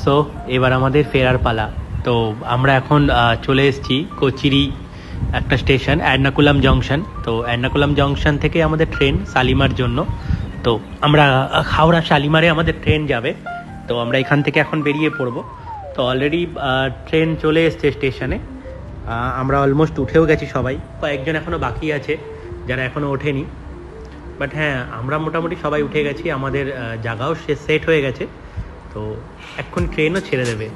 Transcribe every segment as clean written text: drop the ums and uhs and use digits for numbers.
So এবার আমাদের ফেরার পালা। তো আমরা এখন চলে এসেছি কোচিরি একটা স্টেশন, এর্নাকুলাম জংশন। তো এর্নাকুলাম জংশন থেকে আমাদের ট্রেন শালিমার জন্য। তো আমরা হাওড়া শালিমারে আমাদের ট্রেন যাবে। তো আমরা এখান থেকে এখন বেরিয়ে পড়ব। তো অলরেডি ট্রেন চলে এসছে স্টেশনে। আমরা অলমোস্ট উঠেও গেছি সবাই, কয়েকজন এখনও বাকি আছে যারা এখনও ওঠেনি। বাট হ্যাঁ, আমরা মোটামুটি সবাই উঠে গেছি, আমাদের জায়গাও সেট হয়ে গেছে। তো এখন ট্রেনও ছেড়ে দেবে।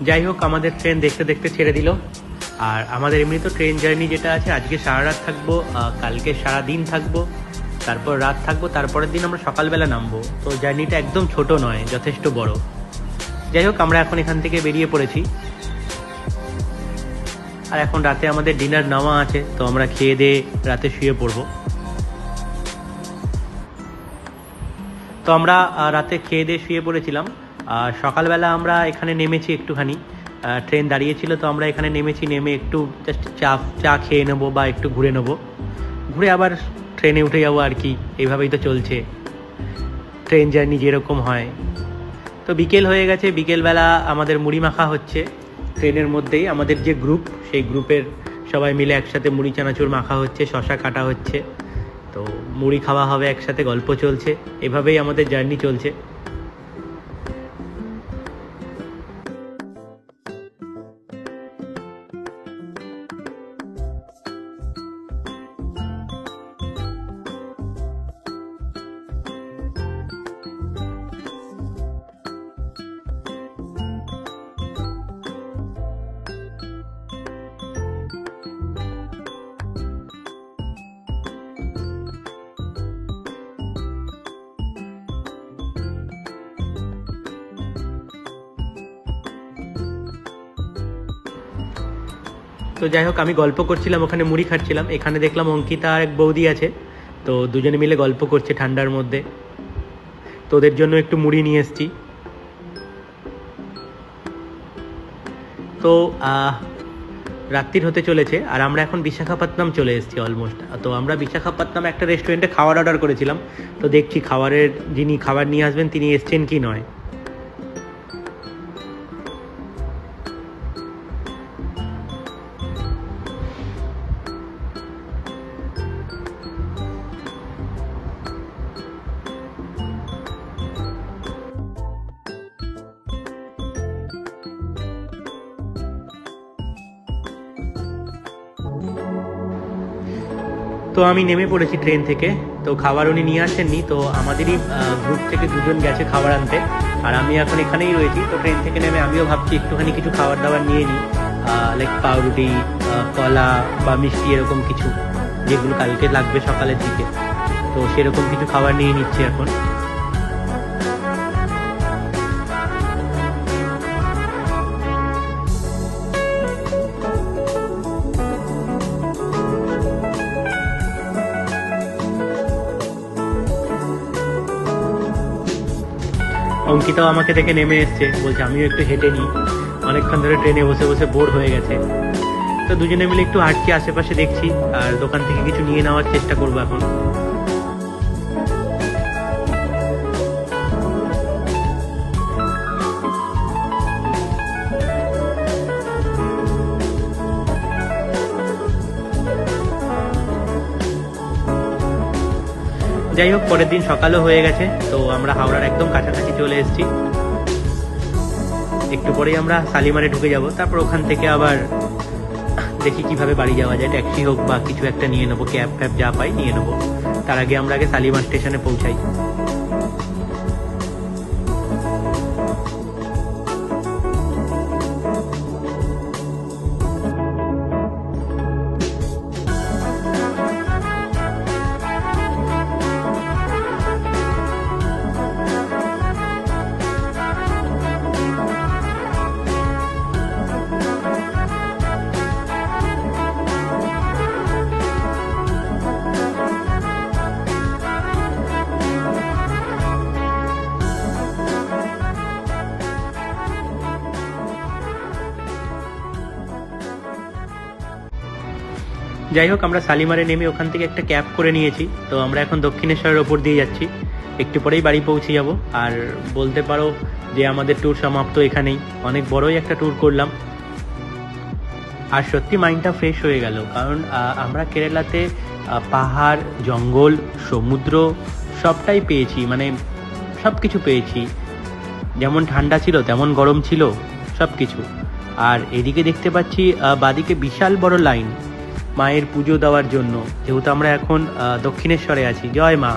যাই হোক, আমাদের ট্রেন দেখতে দেখতে ছেড়ে দিল। আর আমাদের এমনি তো ট্রেন জার্নি যেটা আছে, আজকে সারা রাত থাকবো, কালকে সারা দিন থাকবো, তারপর রাত থাকবো, তারপরের দিন আমরা সকালবেলা নামবো। তো জার্নিটা একদম ছোট নয়, যথেষ্ট বড়। যাই হোক, আমরা এখন এখান থেকে বেরিয়ে পড়েছি। আর এখন রাতে আমাদের ডিনার নেওয়া আছে, তো আমরা খেয়ে দিয়ে রাতে শুয়ে পড়বো। তো আমরা রাতে খেয়ে দিয়ে শুয়ে পড়েছিলাম। আর সকালবেলা আমরা এখানে নেমেছি একটুখানি, ট্রেন দাঁড়িয়েছিল, তো আমরা এখানে নেমেছি। নেমে একটু জাস্ট চা খেয়ে নেবো বা একটু ঘুরে নেবো, ঘুরে আবার ট্রেনে উঠে যাবো আর কি। এইভাবেই তো চলছে ট্রেন জার্নি যেরকম হয়। তো বিকেল হয়ে গেছে, বিকেলবেলা আমাদের মুড়ি মাখা হচ্ছে ট্রেনের মধ্যেই। আমাদের যে গ্রুপ, সেই গ্রুপের সবাই মিলে একসাথে মুড়ি চানাচুর মাখা হচ্ছে, শশা কাটা হচ্ছে। তো মুড়ি খাওয়া হবে, একসাথে গল্প চলছে, এভাবেই আমাদের জার্নি চলছে। তো যাই হোক, আমি গল্প করছিলাম, ওখানে মুড়ি খাচ্ছিলাম। এখানে দেখলাম অঙ্কিতা আর এক বৌদি আছে, তো দুজনে মিলে গল্প করছে ঠান্ডার মধ্যে। তো ওদের জন্য একটু মুড়ি নিয়ে এসেছি। তো রাত্রির হতে চলেছে, আর আমরা এখন বিশাখাপত্তনম চলে এসেছি অলমোস্ট। তো আমরা বিশাখাপত্তনম একটা রেস্টুরেন্টে খাবার অর্ডার করেছিলাম। তো দেখছি খাবারের যিনি খাবার নিয়ে আসবেন তিনি এসছেন কি নয়। তো আমি নেমে পড়েছি ট্রেন থেকে। তো খাবার উনি নিয়ে আসেননি, তো আমাদেরই গ্রুপ থেকে দুজন গেছে খাবার আনতে, আর আমি এখন এখানেই রয়েছি। তো ট্রেন থেকে নেমে আমিও ভাবছি একটুখানি কিছু খাবার দাবার নিয়ে নিই, লাইক পাউরুটি, কলা বা মিষ্টি, এরকম কিছু যেগুলো কালকে লাগবে সকালের দিকে। তো সেরকম কিছু খাবার নিয়ে নিচ্ছি এখন। অঙ্কিতাও আমাকে দেখে নেমে এসছে, বলছে আমিও একটু হেঁটে নিই, অনেকক্ষণ ধরে ট্রেনে বসে বসে বোর হয়ে গেছে। তো দুজনে মিলে একটু হাঁটছি, আশেপাশে দেখছি, আর দোকান থেকে কিছু নিয়ে নেওয়ার চেষ্টা করবো এখন। যাই হোক, পরের দিন সকালও হয়ে গেছে, তো আমরা হাওড়ার একদম কাছাকাছি চলে এসেছি। একটু পরেই আমরা শালিমারে ঢুকে যাব, তারপর ওখান থেকে আবার দেখি কিভাবে বাড়ি যাওয়া যায়। ট্যাক্সি হোক বা কিছু একটা নিয়ে নেবো, ক্যাব ফ্যাব যা পাই নিয়ে নেবো। তার আগে আমরা আগে শালিমার স্টেশনে পৌঁছাই। যাই হোক, আমরা শালিমারে নেমে ওখান থেকে একটা ক্যাব করে নিয়েছি। তো আমরা এখন দক্ষিণেশ্বরের ওপর দিয়ে যাচ্ছি, একটু পরেই বাড়ি পৌঁছে যাব। আর বলতে পারো যে আমাদের ট্যুর সমাপ্ত এখানেই। অনেক বড়ই একটা ট্যুর করলাম, আর সত্যি মাইন্ডটা ফ্রেশ হয়ে গেল। কারণ আমরা কেরালাতে পাহাড়, জঙ্গল, সমুদ্র সবটাই পেয়েছি, মানে সব কিছু পেয়েছি। যেমন ঠান্ডা ছিল তেমন গরম ছিল, সব কিছু। আর এদিকে দেখতে পাচ্ছি বাদিকে বিশাল বড় লাইন মায়ের পুজো দেওয়ার জন্য, যেহেতু আমরা এখন দক্ষিণেশ্বরে আছি। জয় মা।